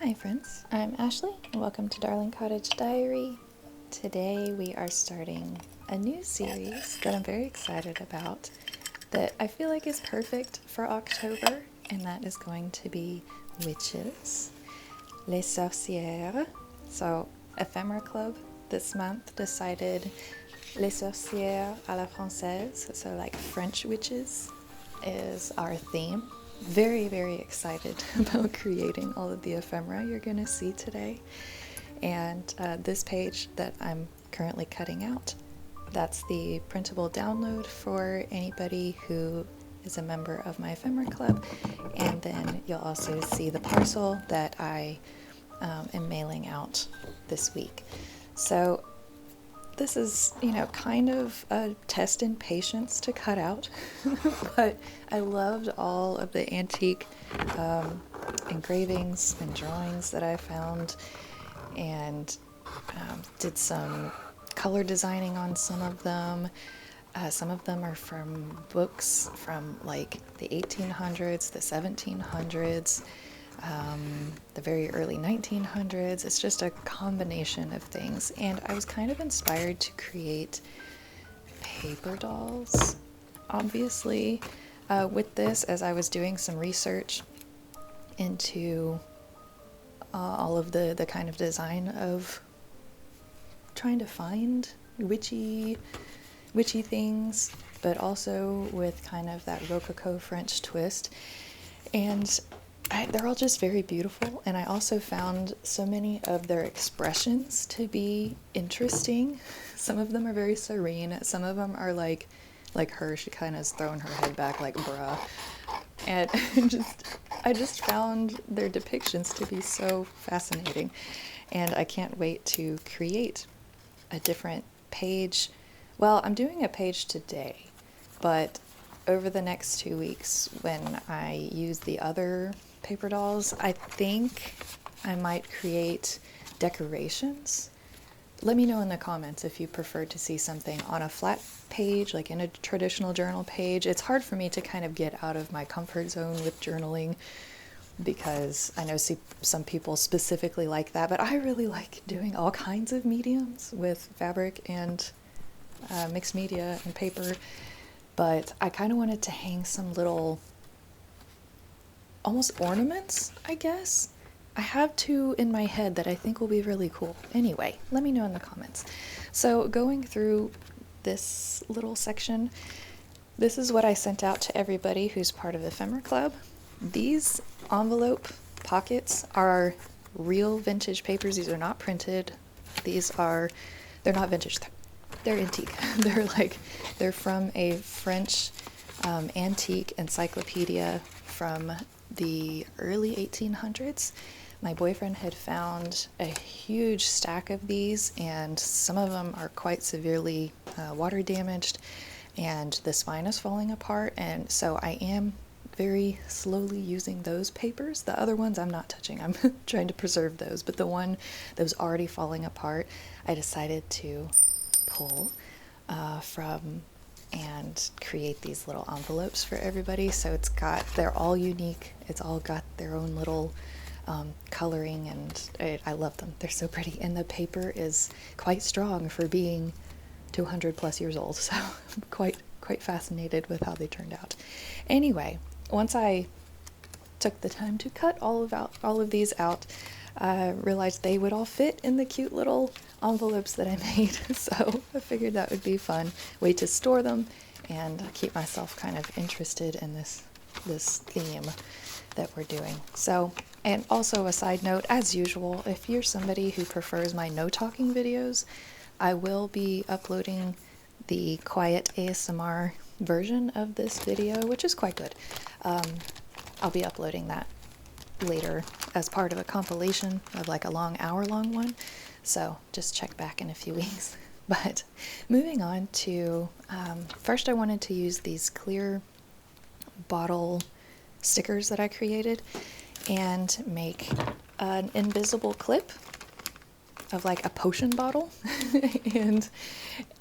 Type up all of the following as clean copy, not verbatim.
Hi friends, I'm Ashley and welcome to Darling Cottage Diary. Today we are starting a new series that I'm very excited about that I feel like is perfect for October, and that is going to be witches, les sorcières. So Ephemera Club this month decided les sorcières à la française, so like French witches is our theme. Very, very excited about creating all of the ephemera you're going to see today. And this page that I'm currently cutting out, that's the printable download for anybody who is a member of my ephemera club. And then you'll also see the parcel that I am mailing out this week. So this is, kind of a test in patience to cut out, but I loved all of the antique engravings and drawings that I found, and did some color designing on some of them. Some of them are from books from like the 1800s, the 1700s, the very early 1900s. It's just a combination of things, and I was kind of inspired to create paper dolls, obviously, with this, as I was doing some research into all of the kind of design of trying to find witchy things, but also with kind of that Rococo French twist. And they're all just very beautiful, and I also found so many of their expressions to be interesting. Some of them are very serene, some of them are like her, she kind of has thrown her head back like bruh. And I just found their depictions to be so fascinating, and I can't wait to create a different page. Well, I'm doing a page today, but over the next 2 weeks, when I use the other paper dolls, I think I might create decorations. Let me know in the comments if you prefer to see something on a flat page, like in a traditional journal page. It's hard for me to kind of get out of my comfort zone with journaling, because I know some people specifically like that, but I really like doing all kinds of mediums with fabric and mixed media and paper. But I kind of wanted to hang some little, almost ornaments, I guess. I have two in my head that I think will be really cool. Anyway, let me know in the comments. So going through this little section, this is what I sent out to everybody who's part of the Ephemera Club. These envelope pockets are real vintage papers. These are not printed. They're not vintage. They're antique. They're from a French antique encyclopedia from the early 1800s. My boyfriend had found a huge stack of these, and some of them are quite severely water damaged, and the spine is falling apart, and so I am very slowly using those papers. The other ones I'm not touching. I'm trying to preserve those, but the one that was already falling apart, I decided to pull from and create these little envelopes for everybody. So they're all unique. It's all got their own little coloring, and I love them. They're so pretty, and the paper is quite strong for being 200 plus years old, so I'm quite fascinated with how they turned out. Anyway, once I took the time to cut all of these out, I realized they would all fit in the cute little envelopes that I made, so I figured that would be a fun way to store them and keep myself kind of interested in this theme that we're doing. So, and also a side note, as usual, if you're somebody who prefers my no talking videos, I will be uploading the quiet ASMR version of this video, which is quite good. I'll be uploading that later as part of a compilation of like a long hour-long one, so just check back in a few weeks. But moving on to, first I wanted to use these clear bottle stickers that I created and make an invisible clip of like a potion bottle. And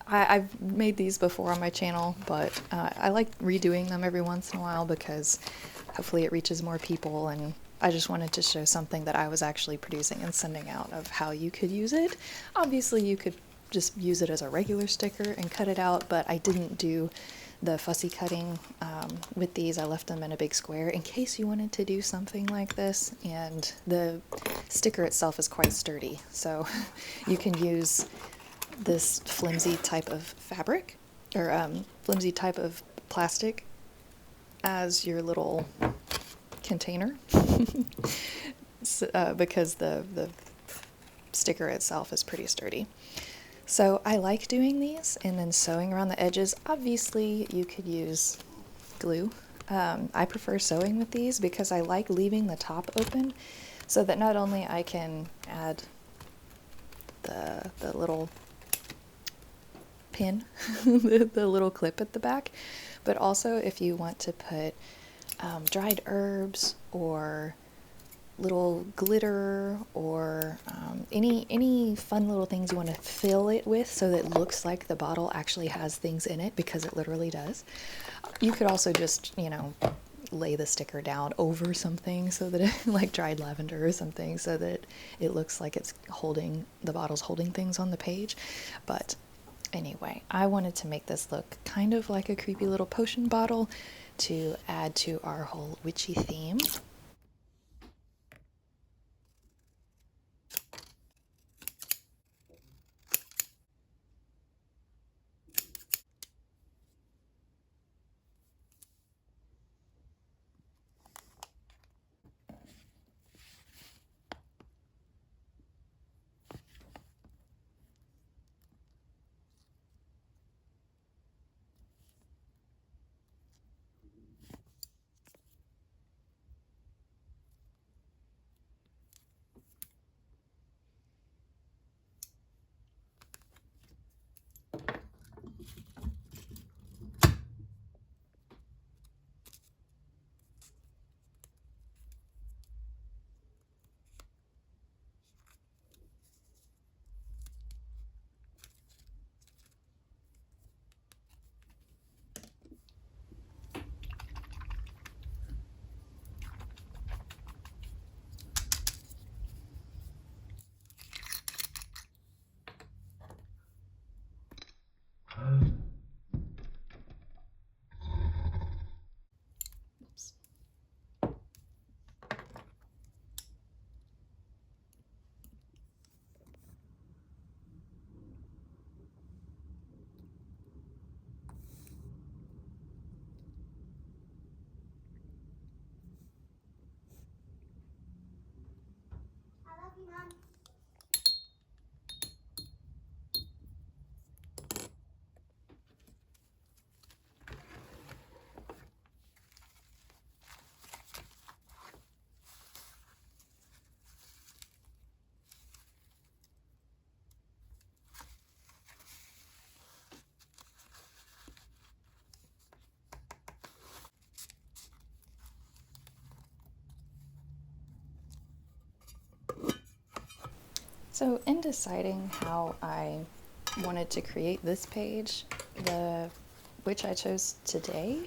I've made these before on my channel, but I like redoing them every once in a while because hopefully it reaches more people, and I just wanted to show something that I was actually producing and sending out of how you could use it. Obviously, you could just use it as a regular sticker and cut it out, but I didn't do the fussy cutting with these. I left them in a big square in case you wanted to do something like this, and the sticker itself is quite sturdy, so you can use this flimsy type of fabric, or flimsy type of plastic as your little container because the sticker itself is pretty sturdy. So I like doing these and then sewing around the edges. Obviously you could use glue. I prefer sewing with these because I like leaving the top open so that not only I can add the little pin, the little clip at the back, but also if you want to put dried herbs or little glitter or any fun little things you want to fill it with so that it looks like the bottle actually has things in it, because it literally does. You could also just, you know, lay the sticker down over something so that it, like dried lavender or something, so that it looks like it's holding, the bottle's holding things on the page. But anyway, I wanted to make this look kind of like a creepy little potion bottle to add to our whole witchy theme. So in deciding how I wanted to create this page, which I chose today,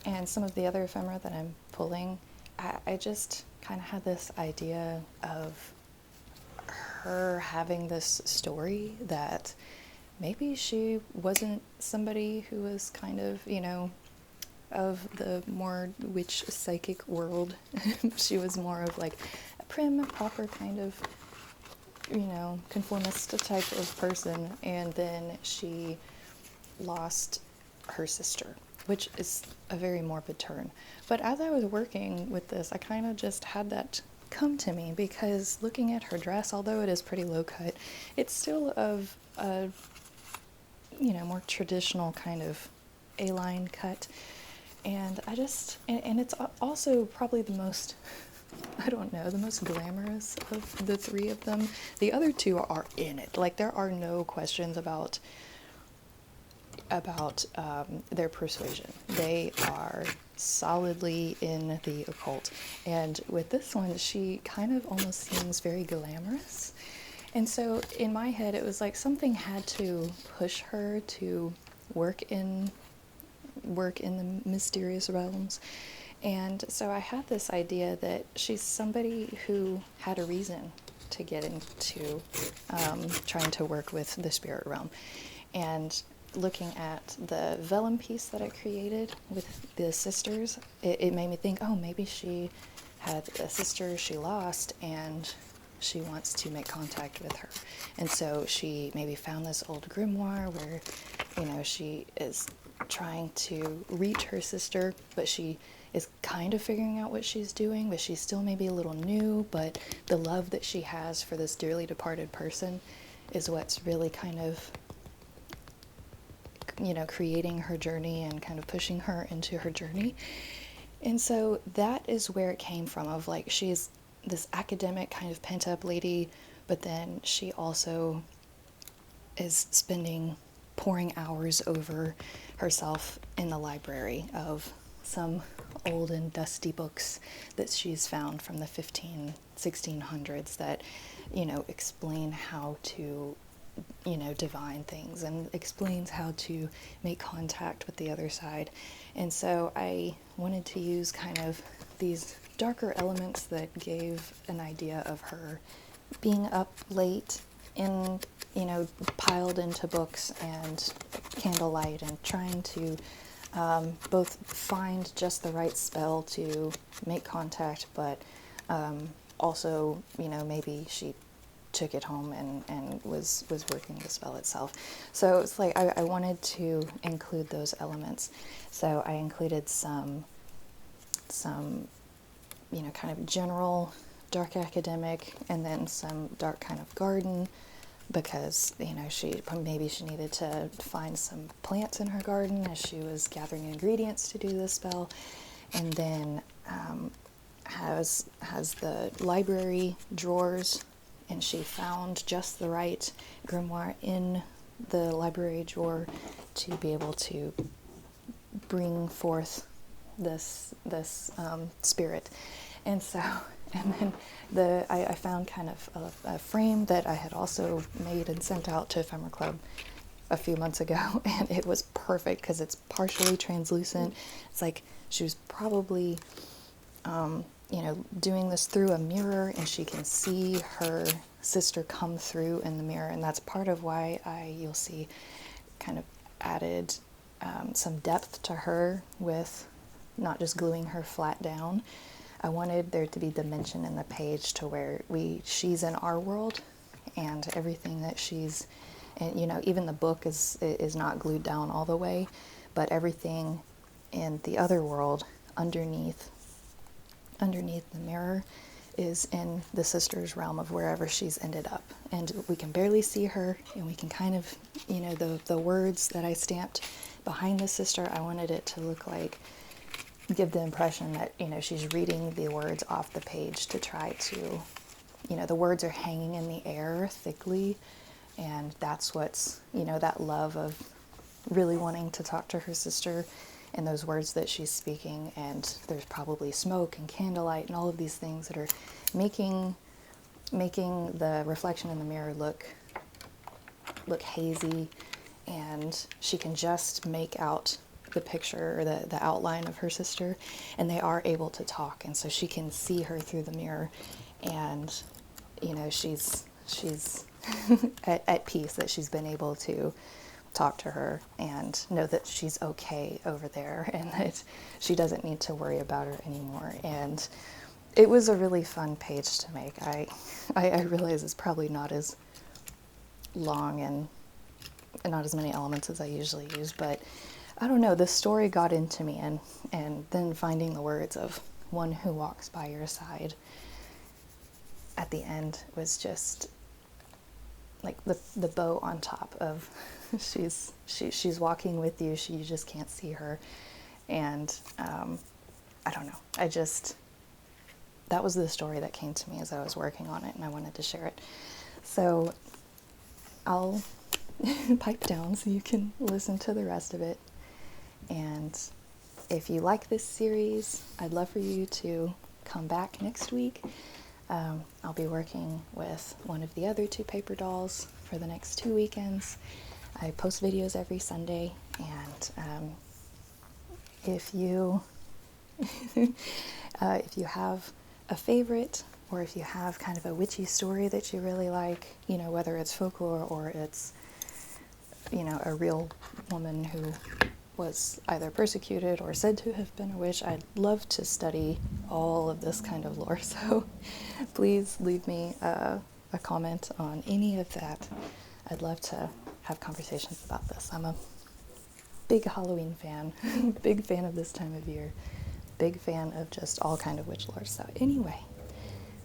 and some of the other ephemera that I'm pulling, I just kind of had this idea of her having this story that maybe she wasn't somebody who was kind of, you know, of the more witch psychic world. She was more of like a prim, proper kind of, you know, conformist type of person, and then she lost her sister, which is a very morbid turn. But as I was working with this, I kind of just had that come to me, because looking at her dress, although it is pretty low cut, it's still of a, you know, more traditional kind of A-line cut. And I just, and it's also probably the most, I don't know, the most glamorous of the three of them. The other two are in it. Like, there are no questions about their persuasion. They are solidly in the occult. And with this one, she kind of almost seems very glamorous. And so in my head, it was like something had to push her to work in the mysterious realms. And so I had this idea that she's somebody who had a reason to get into trying to work with the spirit realm. And looking at the vellum piece that I created with the sisters, it made me think, oh, maybe she had a sister she lost and she wants to make contact with her. And so she maybe found this old grimoire where, she is trying to reach her sister, but she is kind of figuring out what she's doing, but she's still maybe a little new, but the love that she has for this dearly departed person is what's really kind of, creating her journey and kind of pushing her into her journey. And so that is where it came from, of like, she's this academic kind of pent up lady, but then she also is pouring hours over herself in the library of some old and dusty books that she's found from the 1600s that, explain how to, divine things and explains how to make contact with the other side. And so I wanted to use kind of these darker elements that gave an idea of her being up late in, piled into books and candlelight and trying to both find just the right spell to make contact, but also, maybe she took it home and was working the spell itself. So it's like I wanted to include those elements. So I included some kind of general dark academic, and then some dark kind of garden, because she needed to find some plants in her garden as she was gathering ingredients to do this spell. And then has the library drawers, and she found just the right grimoire in the library drawer to be able to bring forth this spirit. And so, and then I found kind of a frame that I had also made and sent out to Ephemera Club a few months ago, and it was perfect because it's partially translucent. It's like she was probably doing this through a mirror, and she can see her sister come through in the mirror. And that's part of why you'll see kind of added some depth to her with not just gluing her flat down. I wanted there to be dimension in the page to where she's in our world, and everything that she's, and even the book is not glued down all the way, but everything in the other world underneath the mirror is in the sister's realm of wherever she's ended up. And we can barely see her, and we can kind of, the words that I stamped behind the sister, I wanted it to look like, give the impression that, she's reading the words off the page to try to, the words are hanging in the air thickly, and that's what's, that love of really wanting to talk to her sister and those words that she's speaking. And there's probably smoke and candlelight and all of these things that are making the reflection in the mirror look hazy, and she can just make out the picture or the outline of her sister, and they are able to talk, and so she can see her through the mirror, and she's at peace that she's been able to talk to her and know that she's okay over there, and that she doesn't need to worry about her anymore. And it was a really fun page to make. I realize it's probably not as long and not as many elements as I usually use, but I don't know, the story got into me, and then finding the words of one who walks by your side at the end was just like the bow on top of she's walking with you, you just can't see her. And I don't know, that was the story that came to me as I was working on it, and I wanted to share it. So I'll pipe down so you can listen to the rest of it. And if you like this series, I'd love for you to come back next week. I'll be working with one of the other two paper dolls for the next 2 weekends. I post videos every Sunday, and if you If you have a favorite, or if you have kind of a witchy story that you really like, you know, whether it's folklore or it's, you know, a real woman who was either persecuted or said to have been a witch, I'd love to study all of this kind of lore. So please leave me a comment on any of that. I'd love to have conversations about this. I'm a big Halloween fan, big fan of this time of year, big fan of just all kind of witch lore. So anyway,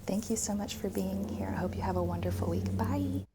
thank you so much for being here. I hope you have a wonderful week. Bye.